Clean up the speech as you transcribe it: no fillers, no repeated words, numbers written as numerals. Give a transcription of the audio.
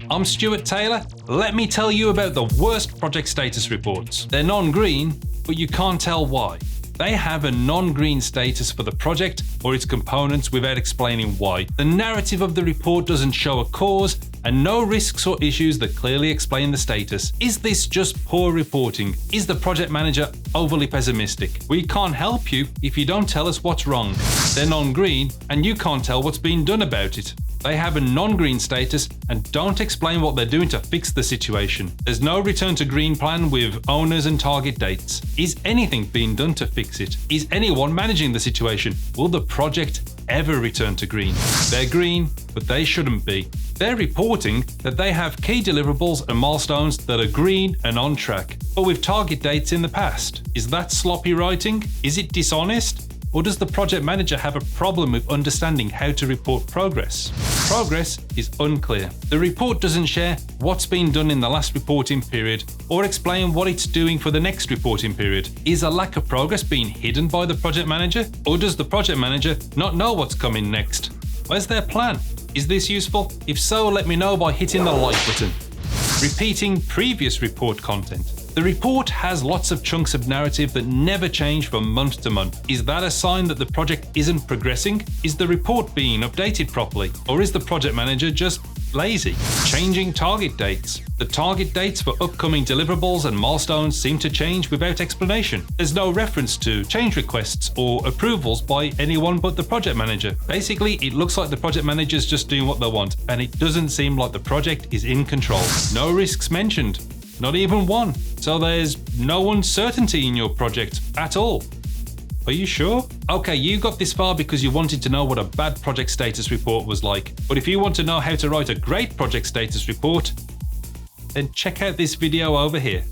I'm Stuart Taylor. Let me tell you about the worst project status reports. They're non-green, but you can't tell why. They have a non-green status for the project or its components without explaining why. The narrative of the report doesn't show a cause and no risks or issues that clearly explain the status. Is this just poor reporting? Is the project manager overly pessimistic? We can't help you if you don't tell us what's wrong. They're non-green and you can't tell what's being done about it. They have a non-green status and don't explain what they're doing to fix the situation. There's no return to green plan with owners and target dates. Is anything being done to fix it? Is anyone managing the situation? Will the project ever return to green? They're green, but they shouldn't be. They're reporting that they have key deliverables and milestones that are green and on track, but with target dates in the past. Is that sloppy writing? Is it dishonest? Or does the project manager have a problem with understanding how to report progress? Progress is unclear. The report doesn't share what's been done in the last reporting period or explain what it's doing for the next reporting period. Is a lack of progress being hidden by the project manager? Or does the project manager not know what's coming next? Where's their plan? Is this useful? If so, let me know by hitting the like button. Repeating previous report content. The report has lots of chunks of narrative that never change from month to month. Is that a sign that the project isn't progressing? Is the report being updated properly? Or is the project manager just lazy? Changing target dates. The target dates for upcoming deliverables and milestones seem to change without explanation. There's no reference to change requests or approvals by anyone but the project manager. Basically, it looks like the project manager's just doing what they want, and it doesn't seem like the project is in control. No risks mentioned. Not even one. So there's no uncertainty in your project at all. Are you sure? Okay, you got this far because you wanted to know what a bad project status report was like. But if you want to know how to write a great project status report, then check out this video over here.